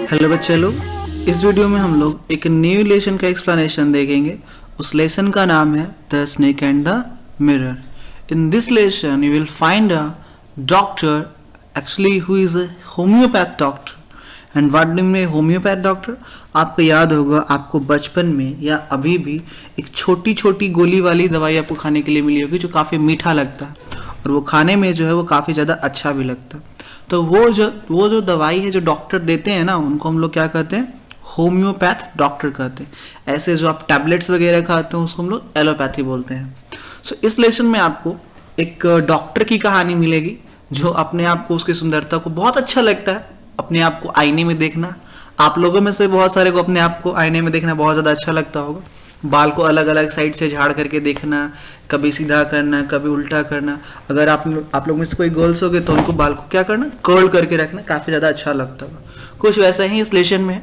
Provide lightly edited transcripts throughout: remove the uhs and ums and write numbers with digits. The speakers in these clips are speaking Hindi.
हेलो बच्चे लोग, इस वीडियो में हम लोग एक न्यू लेसन का एक्सप्लेनेशन देखेंगे। उस लेसन का नाम है the snake and the mirror. In this lesson you will find a doctor actually who is a homeopath doctor. And what do mean homeopath doctor? आपको याद होगा, आपको बचपन में या अभी भी एक छोटी छोटी गोली वाली दवाई आपको खाने के लिए मिली होगी जो काफ़ी मीठा लगता है और वो खाने में जो है वो काफ़ी ज़्यादा अच्छा भी लगता है। तो वो जो दवाई है जो डॉक्टर देते हैं ना, उनको हम लोग क्या कहते हैं? होम्योपैथ डॉक्टर कहते हैं। ऐसे जो आप टैबलेट्स वगैरह खाते हैं उसको हम लोग एलोपैथी बोलते हैं। सो इस लेसन में आपको एक डॉक्टर की कहानी मिलेगी जो अपने आप को, उसकी सुंदरता को बहुत अच्छा लगता है अपने आप को आईने में देखना। आप लोगों में से बहुत सारे को अपने आप को आईने में देखना बहुत ज़्यादा अच्छा लगता होगा। बाल को अलग अलग साइड से झाड़ करके देखना, कभी सीधा करना, कभी उल्टा करना। अगर आप लोग में से कोई गर्ल्स हो गए तो उनको बाल को क्या करना, कर्ल करके रखना, काफ़ी ज़्यादा अच्छा लगता होगा। कुछ वैसा ही इस लेसन में है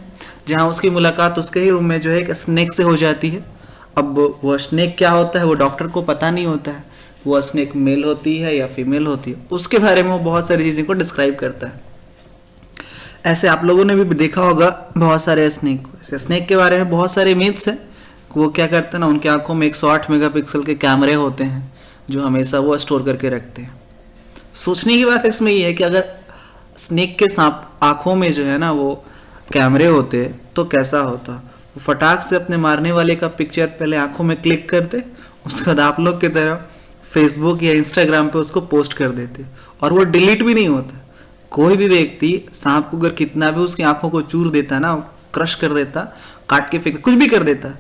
जहाँ उसकी मुलाकात उसके ही रूम में जो है एक स्नेक से हो जाती है। अब वो स्नेक क्या होता है वो डॉक्टर को पता नहीं होता है, वो स्नेक मेल होती है या फीमेल होती है, उसके बारे में वो बहुत सारी चीज़ों को डिस्क्राइब करता है। ऐसे आप लोगों ने भी देखा होगा बहुत सारे स्नेक को। ऐसे स्नेक के बारे में बहुत सारे मिथ्स हैं। वो क्या करते हैं ना, उनकी आंखों में 108 मेगापिक्सल के कैमरे होते हैं जो हमेशा वो स्टोर करके रखते हैं। सोचने की बात इसमें ये है कि अगर स्नेक के सांप आंखों में जो है ना वो कैमरे होते तो कैसा होता। वो फटाक से अपने मारने वाले का पिक्चर पहले आंखों में क्लिक करते, उसके बाद आप लोग की तरह फेसबुक या इंस्टाग्राम पे उसको पोस्ट कर देते और वो डिलीट भी नहीं होता। कोई भी व्यक्ति सांप को अगर कितना भी उसकी आंखों को चूर देता ना, क्रश कर देता, काट के फेंक, कुछ भी कर देता,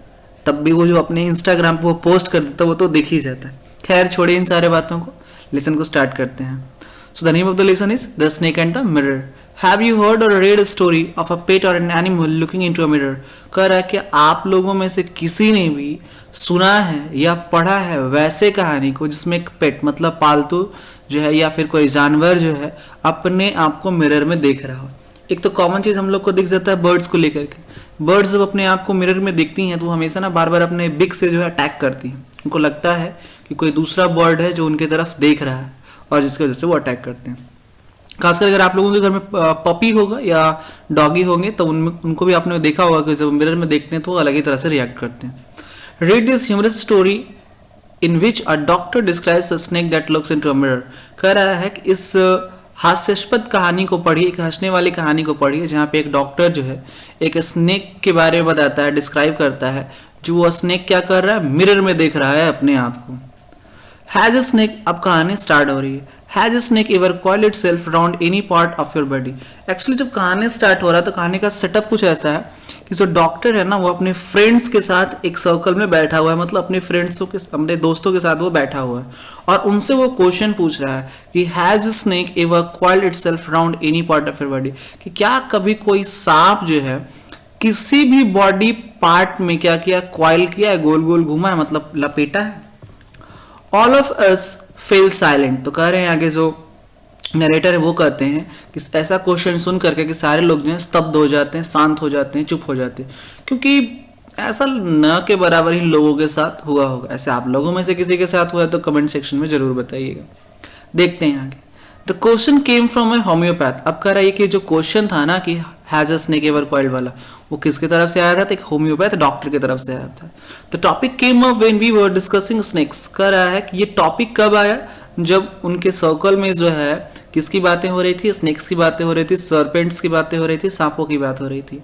तब भी वो जो अपने इंस्टाग्राम पे वो पोस्ट कर देता वो तो दिख ही जाता है। खैर छोड़िए इन सारे बातों को, लेसन को स्टार्ट करते हैं। So the name of the lesson is the snake and the mirror. Have you heard और रेड स्टोरी ऑफ अ पेट और an animal looking into a mirror? कह रहा है कि आप लोगों में से किसी ने भी सुना है या पढ़ा है वैसे कहानी को जिसमें एक पेट मतलब पालतू जो है या फिर कोई जानवर जो है अपने आप को मिरर में देख रहा हो। एक तो कॉमन चीज हम लोग को दिख जाता है बर्ड्स को लेकर के। बर्ड्स जब अपने आप को मिरर में देखती हैं तो हमेशा ना बार बार अपने बिग से जो है अटैक करती हैं। उनको लगता है कि कोई दूसरा बर्ड है जो उनके तरफ देख रहा है और जिसकी वजह से वो अटैक करते हैं। खासकर अगर आप लोगों के घर में पपी होगा या डॉगी होंगे तो उनको भी आपने देखा होगा कि जब मिरर में देखते हैं तो वो अलग ही तरह से रिएक्ट करते हैं। Read this humorous story in which a doctor describes a snake that looks into a mirror. कह रहा है कि इस हास्यास्पद कहानी को पढ़िए, एक हंसने वाली कहानी को पढ़िए जहाँ पे एक डॉक्टर जो है एक स्नेक के बारे में बताता है, डिस्क्राइब करता है, जो वो स्नेक क्या कर रहा है, मिरर में देख रहा है अपने आप को। हैज अ स्नेक, अब कहानी स्टार्ट हो रही है। Has a snake ever coiled itself around any part of your body? Actually जब कहानी स्टार्ट हो रहा है तो कहानी का सेटअप कुछ ऐसा है कि जो डॉक्टर है ना वो अपने फ्रेंड्स के साथ एक सर्कल में बैठा हुआ है, मतलब अपने फ्रेंड्सों के, अपने दोस्तों के साथ वो बैठा हुआ है और उनसे वो क्वेश्चन पूछ रहा है कि has snake ever coiled itself around any part of your body? कि क्या कभी कोई सांप जो है किसी भी बॉडी पार्ट में क्या किया, कॉइल किया है, गोल गोल घुमा है, मतलब लपेटा है। All of us fail silent. तो कह रहे हैं आगे जो नरेटर है वो कहते हैं कि ऐसा क्वेश्चन सुन करके कि सारे लोग जो है स्तब्ध हो जाते हैं, शांत हो जाते हैं, चुप हो जाते हैं, क्योंकि ऐसा न के बराबर ही लोगों के साथ हुआ होगा। ऐसे आप लोगों में से किसी के साथ हुआ है तो कमेंट सेक्शन में जरूर बताइएगा। देखते हैं आगे। The question came from A homeopath. अब कह रहा है कि जो क्वेश्चन था ना कि has a snake ever coiled वाला, वो किसकी तरफ से आया था? तो एक होम्योपैथ डॉक्टर की तरफ से आया था। The topic came up when we were discussing snakes. कह रहा है कि ये टॉपिक कब आया? जब उनके सर्कल में जो है किसकी बातें हो रही थी? स्नेक्स की बातें हो रही थी, सर्पेंट्स की बातें हो रही थी, सांपों की बात हो रही थी।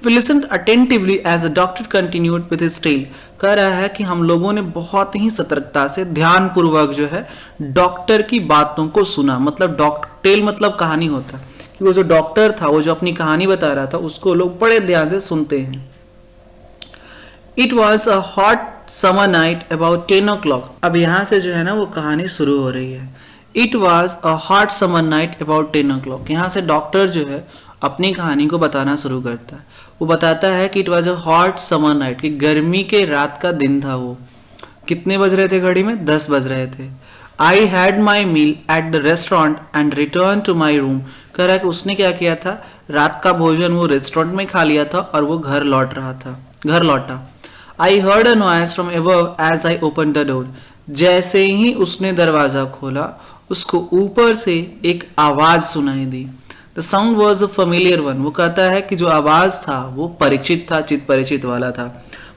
We listened attentively as the doctor continued with his tale. कह रहा है कि हम लोगों ने बहुत ही सतर्कता से, ध्यान पूर्वक जो है डॉक्टर की बातों को सुना। मतलब टेल मतलब कहानी होता है कि वो जो डॉक्टर था, वो जो अपनी कहानी बता रहा था, उसको लोग बड़े ध्यान से सुनते हैं। It was a hot summer night about 10 o'clock. अब यहाँ से जो है ना वो कहानी शुरू हो रही है। It was a hot summer night about 10 o'clock. यहाँ से डॉक्टर जो है अपनी कहानी को बताना शुरू करता है। वो बताता है कि it was a hot summer night, कि गर्मी के रात का दिन था वो। कितने बज रहे थे घड़ी में? 10 बज रहे थे। I had my meal at the restaurant and return to my room. कह रहा है कि उसने क्या किया था, रात का भोजन वो रेस्टोरेंट में खा लिया था और वो घर लौटा। I heard a noise from above as I open the door. जैसे ही उसने दरवाजा खोला उसको ऊपर से एक आवाज सुनाई दी। The sound was a familiar one, वो कहता है कि जो आवाज था वो परिचित था, चित परिचित वाला था,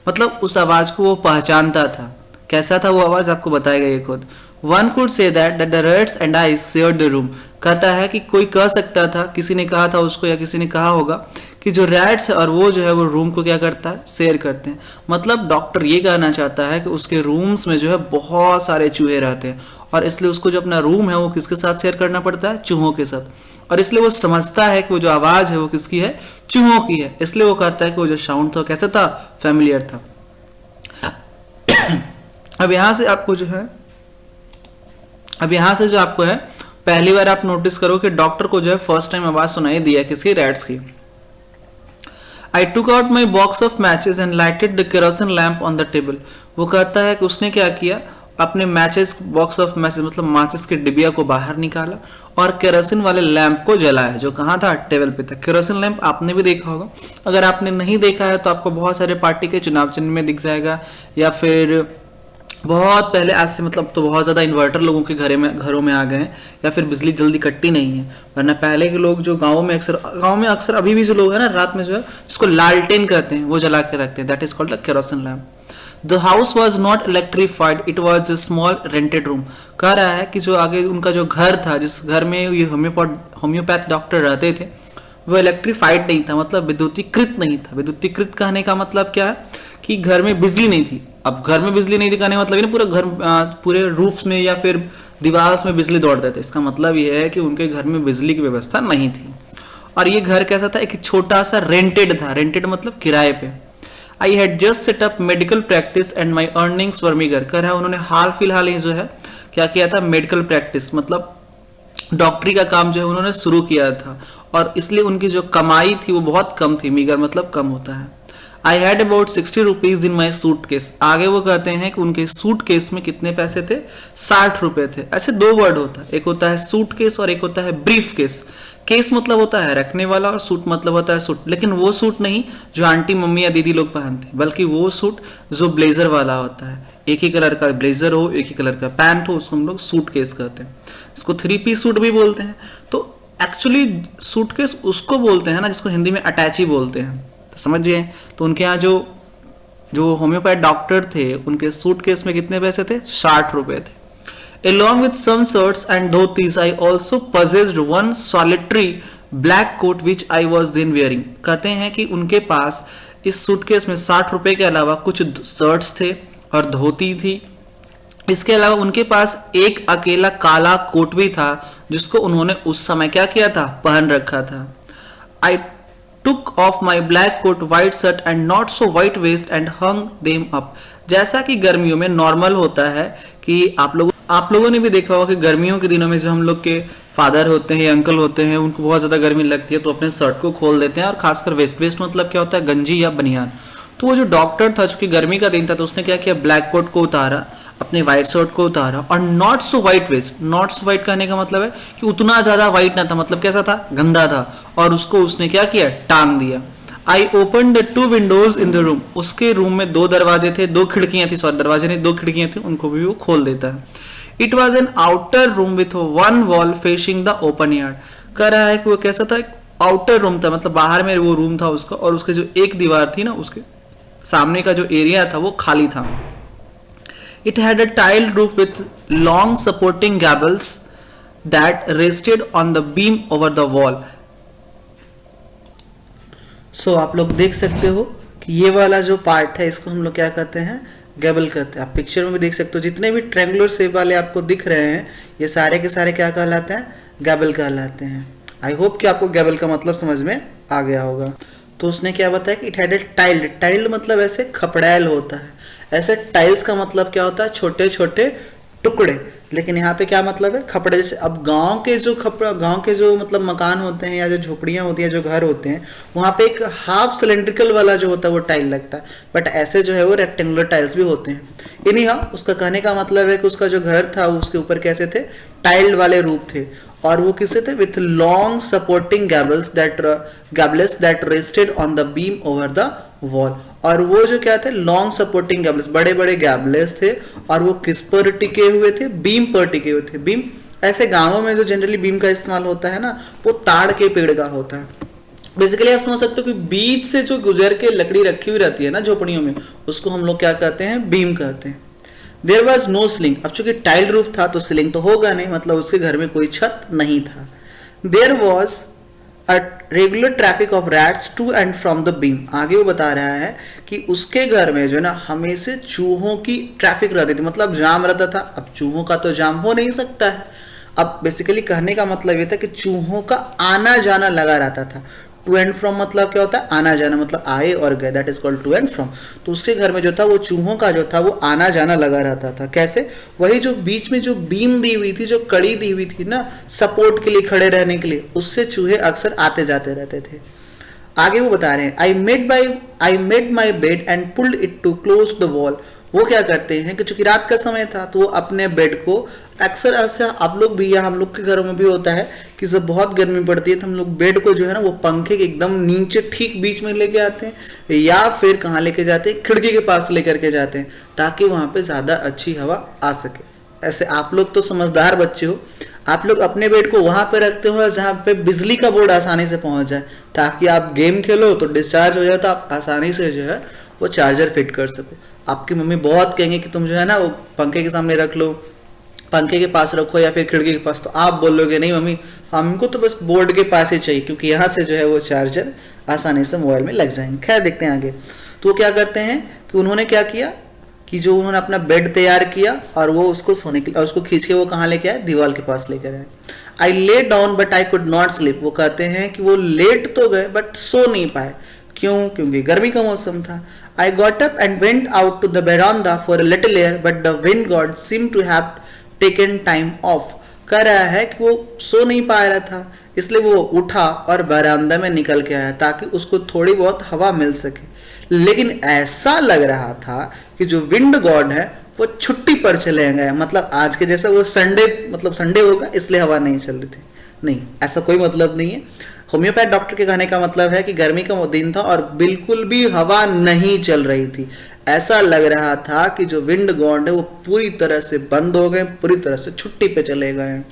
मतलब उस आवाज को वो पहचानता था। कैसा था वो आवाज, आपको बताएगा ये खुद। One could say that the rats and I shared the room, कहता है कि कोई कह सकता था, किसी ने कहा था उसको या किसी ने कहा होगा कि जो रैट्स है और वो जो है वो रूम को क्या करता है, शेयर करते हैं। मतलब डॉक्टर ये कहना चाहता है कि उसके रूम्स में जो है बहुत सारे चूहे रहते हैं और इसलिए उसको जो अपना रूम है वो किसके साथ शेयर करना पड़ता है, चूहों के साथ। और इसलिए वो समझता है कि वो जो आवाज है वो किसकी है, चूहों की है। इसलिए वो कहता है कि वो जो साउंड था कैसा था, फैमिलियर था। अब यहाँ से आपको जो है, अब यहाँ से जो आपको है, पहली बार आप नोटिस करो कि डॉक्टर को जो है फर्स्ट टाइम आवाज सुनाई दिया किसकी, रैट्स की। I took out my box of matches and lighted the kerosene lamp on the table, वो कहता है कि उसने क्या किया, अपने मैचेस, बॉक्स ऑफ मैचेस मतलब माचिस के डिबिया को बाहर निकाला और केरोसिन वाले लैंप को जलाया, जो कहाँ था, टेबल पे था। केरोसिन लैंप आपने भी देखा होगा, अगर आपने नहीं देखा है तो आपको बहुत सारे पार्टी के चुनाव चिन्ह में दिख जाएगा, या फिर बहुत पहले, आज से मतलब तो बहुत ज़्यादा इन्वर्टर लोगों के घरों में आ गए हैं, या फिर बिजली जल्दी कटती नहीं है। वरना पहले के लोग जो गाँव में अक्सर अभी भी जो लोग हैं ना, रात में जो है जिसको लालटेन कहते हैं वो जला के रखते हैं, that is called the kerosene lamp. The house was not electrified, it was a small rented room. कह रहा है कि जो आगे उनका जो घर था, जिस घर में ये होम्योपैथ डॉक्टर रहते थे, वो इलेक्ट्रीफाइड नहीं था, मतलब विद्युतीकृत नहीं था। विद्युतीकृत कहने का मतलब क्या है कि घर में बिजली नहीं थी। अब घर में बिजली नहीं थी कहने का मतलब ना पूरा घर, पूरे रूफ में या फिर दीवार में बिजली दौड़ते थे। इसका मतलब ये है कि उनके घर में बिजली की व्यवस्था नहीं थी। और ये घर कैसा था, एक छोटा सा रेंटेड था। रेंटेड मतलब किराए पे। I had just set up medical practice and my earnings were meagre. कर रहा है उन्होंने हाल फिलहाल ही जो है क्या किया था, मेडिकल प्रैक्टिस मतलब डॉक्टरी का काम जो है उन्होंने शुरू किया था, और इसलिए उनकी जो कमाई थी वो बहुत कम थी। मीगर मतलब कम होता है। I had about 60 rupees in my suit case. आगे वो कहते हैं कि उनके सूट केस में कितने पैसे थे, 60 रुपए थे। ऐसे दो वर्ड होता है, एक होता है सूट केस और एक होता है ब्रीफ केस। केस मतलब होता है रखने वाला और सूट मतलब होता है सूट, लेकिन वो सूट नहीं जो आंटी मम्मी या दीदी लोग पहनते हैं, बल्कि वो सूट जो ब्लेजर वाला होता है। एक ही कलर का ब्लेजर हो, एक ही कलर का पैंट हो, उसको हम लोग सूट केस कहते हैं। इसको 3 पीस सूट भी बोलते हैं। तो एक्चुअली सूटकेस उसको बोलते हैं ना जिसको हिंदी में अटैची बोलते हैं, तो समझिए। तो उनके यहाँ जो होम्योपैथ डॉक्टर थे, उनके सूटकेस में कितने पैसे थे, 60 रुपए थे। Along with some shirts and dhotis, I also possessed one solitary black coat which I was then wearing. कहते हैं कि उनके पास इस सूटकेस में 60 रुपए के अलावा कुछ शर्ट्स थे और धोती थी। इसके अलावा उनके पास एक अकेला काला कोट भी था जिसको उन्होंने उस समय क्या किया था, पहन रखा था। I took off my black coat, white shirt and not so white waist and hung them up. जैसा कि गर्मियों में नॉर्मल होता है कि आप लोगों ने भी देखा होगा कि गर्मियों के दिनों में जो हम लोग के फादर होते हैं, अंकल होते हैं, उनको बहुत ज़्यादा गर्मी लगती है तो अपने शर्ट को खोल देते हैं, और खासकर वेस्ट मतलब क्या होता है, गंजी या बनियान। तो वो जो डॉक्टर था, चूंकि गर्मी का दिन था, तो उसने क्या किया, ब्लैक कोट को उतारा, अपने व्हाइट शर्ट को उतारा, और not so white vest. Not so white कहने का मतलब है कि उतना ज़्यादा व्हाइट ना था, मतलब कैसा था, गंदा था, और उसको उसने क्या किया, टांग दिया। आई open the 2 Windows in the room. उसके रूम में 2 दरवाजे थे, 2 खिड़कियां थी, सॉरी दरवाजे नहीं 2 खिड़कियां थी, उनको भी वो खोल देता है। It was an outer room with 1 wall facing the open yard. कह रहा है कि वो कैसा था, आउटर रूम था, मतलब बाहर में वो रूम था उसका, और उसके जो एक दीवार थी ना, उसके सामने का जो एरिया था वो खाली था। It had a tiled roof with long supporting gables that rested on the beam over the wall. So आप लोग देख सकते हो कि ये वाला जो पार्ट है इसको हम लोग क्या कहते हैं, गैबल कहते हैं। आप पिक्चर में भी देख सकते हो जितने भी ट्रायंगुलर शेप वाले आपको दिख रहे हैं ये सारे के सारे क्या कहलाते हैं, गैबल कहलाते हैं। आई होप कि आपको गैबल का मतलब समझ में आ गया होगा। तो उसने क्या बताया कि it had a tiled. Tiled मतलब ऐसे खपड़ैल होता है। ऐसे टाइल्स का मतलब क्या होता है, छोटे छोटे टुकड़े, लेकिन यहाँ पे क्या मतलब है, खपड़े। जैसे अब गांव के जो मतलब मकान होते हैं या जो झोपड़ियाँ होती हैं, जो घर होते हैं, वहाँ पे एक हाफ सिलेंड्रिकल वाला जो होता है वो टाइल लगता है, बट ऐसे जो है वो रेक्टेंगुलर टाइल्स भी होते हैं। इन्हीं उसका कहने का मतलब है कि उसका जो घर था उसके ऊपर कैसे थे, टाइल्ड वाले रूप थे, और वो किससे थे, with long supporting gables that rested on the beam over the wall. और वो जो क्या थे, लॉन्ग सपोर्टिंग गैबल्स, बड़े बड़े गैबलेस थे, और वो किस पर टिके हुए थे, बीम पर टिके हुए थे। बीम ऐसे गांवों में जो जनरली बीम का इस्तेमाल होता है ना, वो ताड़ के पेड़ का होता है। बेसिकली आप समझ सकते हो कि बीच से जो गुजर के लकड़ी रखी हुई रहती है ना झोपड़ियों में, उसको हम लोग क्या कहते हैं, बीम कहते हैं। देयर वॉज नो स्लिंग, अब चूंकि टाइल्ड रूफ था तो स्लिंग तो होगा नहीं, मतलब उसके घर में कोई छत नहीं था। There was a regular traffic of rats to and from the beam, आगे वो बता रहा है कि उसके घर में जो है ना हमेशा चूहों की ट्रैफिक रहती थी, मतलब जाम रहता था। अब चूहों का तो जाम हो नहीं सकता है, अब बेसिकली कहने का मतलब ये था कि चूहों का आना जाना लगा रहता था। टू एंड फ्रॉम मतलब क्या होता है, आना जाना, मतलब आए और गए, that is called to and from. तो उसके घर में जो था वो चूहों का जो था वो आना जाना लगा रहता था। कैसे, वही जो बीच में जो बीम दी हुई थी, जो कड़ी दी हुई थी ना सपोर्ट के लिए, खड़े रहने के लिए, उससे चूहे अक्सर आते जाते रहते थे। आगे वो बता रहे हैं, I made my bed and pulled it too close the wall. वो क्या करते हैं कि चूंकि रात का समय था तो वो अपने बेड को, अक्सर ऐसा आप लोग भी या हम लोग के घरों में भी होता है कि जब बहुत गर्मी पड़ती है तो हम लोग बेड को जो है ना वो पंखे के एकदम नीचे ठीक बीच में लेके आते हैं, या फिर कहाँ लेके जाते हैं, खिड़की के पास लेकर के जाते हैं, ताकि वहाँ पे ज़्यादा अच्छी हवा आ सके। ऐसे आप लोग तो समझदार बच्चे हो, आप लोग अपने बेड को वहाँ पे रखते हो जहाँ पे बिजली का बोर्ड आसानी से पहुँच जाए, ताकि आप गेम खेलो तो डिस्चार्ज हो जाए तो आप आसानी से जो है वो चार्जर फिट कर सको। आपकी मम्मी बहुत कहेंगे कि तुम जो है ना वो पंखे के सामने रख लो, पंखे के पास रखो या फिर खिड़की के पास, तो आप बोलोगे नहीं मम्मी हमको तो बस बोर्ड के पास ही चाहिए, क्योंकि यहाँ से जो है वो चार्जर आसानी से मोबाइल में लग जाएंगे। खैर देखते हैं आगे। तो वो क्या करते हैं कि उन्होंने क्या किया कि जो उन्होंने अपना बेड तैयार किया और वो उसको सोने के लिए, और उसको खींच के वो कहाँ लेके आए, दीवार के पास लेकर आए। I lay down but I could not sleep, वो कहते हैं कि वो लेट तो गए बट सो नहीं पाए। क्यों, क्योंकि गर्मी का मौसम था। I got up and went out to the veranda for a little air, but the wind god seemed to have taken time off. कह रहा है कि वो सो नहीं पा रहा था, इसलिए वो उठा और बरामदा में निकल के आया ताकि उसको थोड़ी बहुत हवा मिल सके। लेकिन ऐसा लग रहा था कि जो विंड गॉड है वो छुट्टी पर चले गए, मतलब आज के जैसा वो संडे, मतलब संडे होगा इसलिए हवा नहीं चल रही थी, नहीं, ऐसा कोई मतलब नहीं है। होम्योपैथ डॉक्टर के कहने का मतलब है कि गर्मी का दिन था और बिल्कुल भी हवा नहीं चल रही थी। ऐसा लग रहा था कि जो विंड गॉड है वो पूरी तरह से बंद हो गए, पूरी तरह से छुट्टी पे चले गए हैं,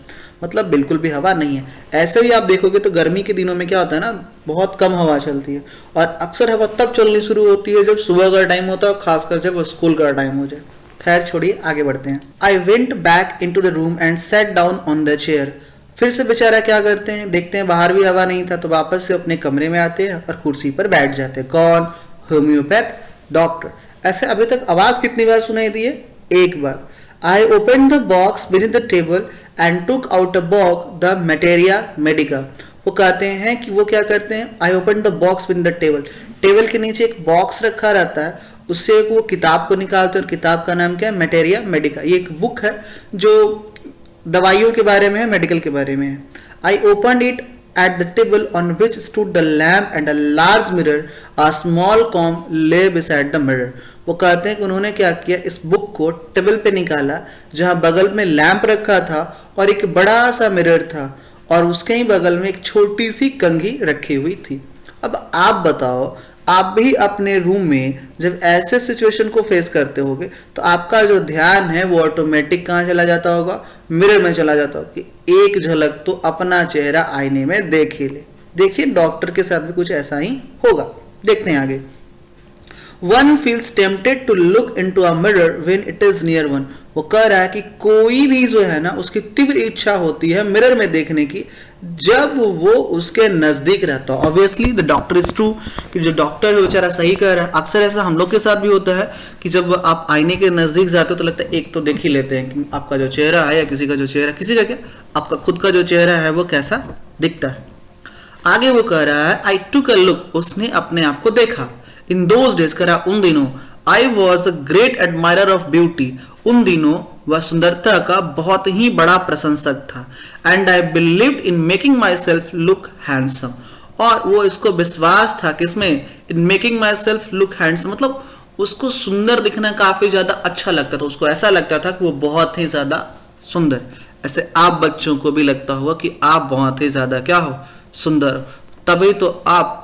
मतलब बिल्कुल भी हवा नहीं है। ऐसे भी आप देखोगे तो गर्मी के दिनों में क्या होता है ना, बहुत कम हवा चलती है, और अक्सर हवा तब चलनी शुरू होती है जब सुबह का टाइम होता है, खासकर जब स्कूल का टाइम हो जाए। खैर छोड़िए, आगे बढ़ते हैं। I went back into the room and set down on the chair. फिर से बेचारा क्या करते हैं, देखते हैं बाहर भी हवा नहीं था तो वापस से अपने कमरे में आते हैं और कुर्सी पर बैठ जाते हैं। कौन, होम्योपैथ डॉक्टर। ऐसे अभी तक आवाज कितनी बार सुनाई दी है, एक बार। I open the box beneath the table and took out a box the materia medica. वो कहते हैं कि वो क्या करते हैं, I open the box beneath the table, table के नीचे एक बॉक्स रखा रहता है, उससे वो किताब को निकालते हैं और किताब का नाम क्या है, मटेरिया मेडिका। ये एक बुक है जो दवाइयों के बारे में है, मेडिकल के बारे में है। I open it at the table on which stood the lamp and a large mirror, a small com ले बिसाइड द मिरर। वो कहते हैं कि उन्होंने क्या किया, इस बुक को टेबल पे निकाला जहां बगल में लैंप रखा था और एक बड़ा सा मिरर था, और उसके ही बगल में एक छोटी सी कंघी रखी हुई थी। अब आप बताओ, आप भी अपने रूम में जब ऐसे सिचुएशन को फेस करते होगे तो आपका जो ध्यान है वो ऑटोमेटिक कहाँ चला जाता होगा, मिरर में चला जाता होगा कि एक झलक तो अपना चेहरा आईने में देख ही ले। देखिए डॉक्टर के साथ भी कुछ ऐसा ही होगा। देखते हैं आगे। One feels tempted to look into a mirror when it is near one. वो कह रहा है कि कोई भी जो है ना उसकी तीव्र इच्छा होती है मिरर में देखने की जब वो उसके नजदीक रहता है। Obviously the doctor is true, कि जो डॉक्टर है बेचारा सही कह रहा है। अक्सर ऐसा हम लोग के साथ भी होता है कि जब आप आईने के नजदीक जाते हो तो लगता है एक तो देख ही लेते हैं कि आपका जो चेहरा है या किसी का जो चेहरा, किसी का क्या, आपका खुद का जो चेहरा है वो कैसा दिखता है। आगे वो कह रहा है आई टुक अ लुक, उसने अपने आप को देखा। इन दोज डेज, कह रहा उन दिनों, I was a great admirer of beauty, उन दिनों वह सुंदरता का बहुत ही बड़ा प्रशंसक था। And I believed in making my self look handsome, और वो इसको विश्वास था कि इसमें in making my self look handsome, मतलब उसको सुंदर दिखना काफी ज्यादा अच्छा लगता था, उसको ऐसा लगता था कि वो बहुत ही ज्यादा सुंदर। ऐसे आप बच्चों को भी लगता होगा कि आप बहुत ही ज्यादा क्या हो, सुंदर हो, तभी तो आप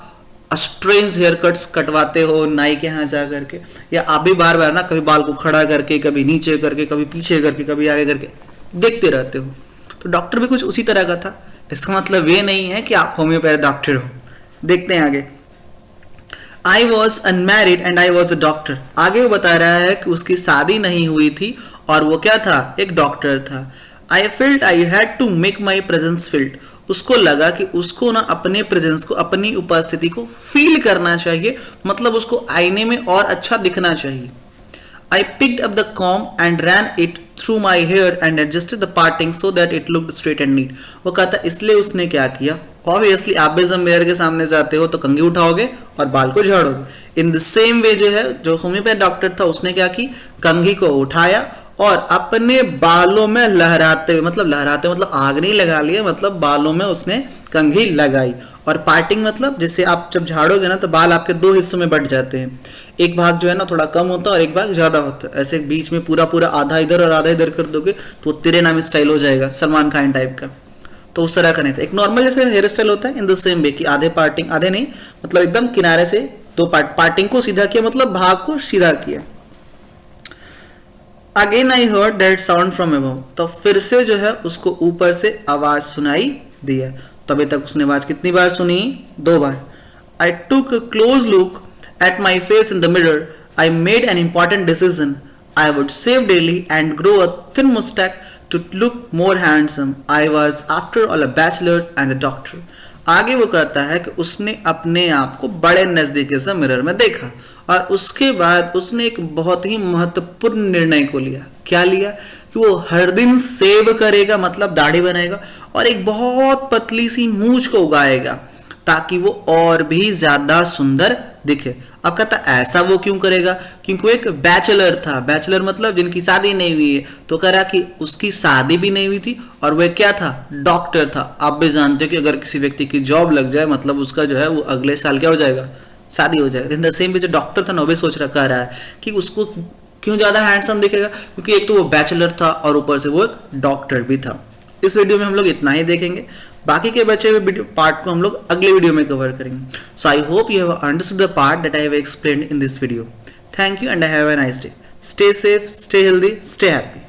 स्ट्रेंज हेयर कट्स कटवाते हो नाई के यहाँ जा करके, या आप भी बार बार ना कभी बाल को खड़ा करके, कभी नीचे करके, कभी पीछे करके, कभी आगे करके देखते रहते हो। तो डॉक्टर भी कुछ उसी तरह का था। इसका मतलब ये नहीं है कि आप होम्योपैथ डॉक्टर हो। देखते हैं आगे। I was unmarried and I was a doctor. आगे वो बता रहा है कि उसकी शादी नहीं हुई थी और वो क्या था, एक डॉक्टर था। I felt I had to make my presence felt. उसको लगा कि उसको ना अपने प्रेजेंस को, अपनी उपस्थिति को फील करना चाहिए, मतलब उसको आईने में और अच्छा दिखना चाहिए। I picked up the comb and ran it through my hair and adjusted the parting so that it looked straight and neat. वो कहता इसलिए उसने क्या किया, ऑब्वियसली आप भी जब मिरर के सामने जाते हो तो कंघी उठाओगे और बाल को झाड़ोगे। इन द सेम वे जो है, जो होम्योपैथ डॉक्टर था उसने क्या की, कंघी को उठाया और अपने बालों में लहराते हुए, मतलब आग नहीं लगा लिया, मतलब बालों में उसने कंघी लगाई। और पार्टिंग मतलब जैसे आप जब झाड़ोगे ना तो बाल आपके दो हिस्सों में बट जाते हैं, एक भाग जो है ना थोड़ा कम होता है और एक भाग ज्यादा होता है। ऐसे बीच में पूरा पूरा आधा इधर और आधा इधर कर दोगे तो तेरे नाम स्टाइल हो जाएगा, सलमान खान टाइप का। तो उस तरह का नहीं था, एक नॉर्मल जैसे हेयर स्टाइल होता है इन द सेम वे कि आधे पार्टिंग, आधे नहीं मतलब एकदम किनारे से दो पार्टिंग को सीधा किया, मतलब भाग को सीधा किया। Again I heard that sound from above. तो फिर से जो है उसको ऊपर से आवाज सुनाई दी है। तो अभी तक उसने आवाज कितनी बार सुनी, 2 बार। I took a close look at my face in the mirror. I made an important decision. I would shave daily and grow a thin moustache to look more handsome. I was after all a bachelor and a doctor. आगे वो कहता है कि उसने अपने आप को बड़े नजदीक से मिरर में देखा और उसके बाद उसने एक बहुत ही महत्वपूर्ण निर्णय को लिया। क्या लिया कि वो हर दिन सेव करेगा, मतलब दाढ़ी बनाएगा और एक बहुत पतली सी मूंछ को उगाएगा ताकि वो और भी ज्यादा सुंदर दिखे। अब कहता ऐसा वो क्यों करेगा, क्योंकि वो एक बैचलर था। बैचलर मतलब जिनकी शादी नहीं हुई है। तो कह रहा कि उसकी शादी भी नहीं हुई थी और वह क्या था, डॉक्टर था। आप भी जानते हो कि अगर किसी व्यक्ति की जॉब लग जाए मतलब उसका जो है वो अगले साल क्या हो जाएगा, शादी हो जाएगा। इन द सेम वे जो डॉक्टर था ना, वो भी सोच रहा रहा है कि उसको क्यों ज्यादा हैंडसम दिखेगा, क्योंकि एक तो वो बैचलर था और ऊपर से वो एक डॉक्टर भी था। इस वीडियो में हम लोग इतना ही देखेंगे, बाकी के बचे हुए पार्ट को हम लोग अगले वीडियो में कवर करेंगे। So I hope you have understood the part that I have explained in this video. Thank you and I have a nice day. Stay safe, stay healthy, stay happy.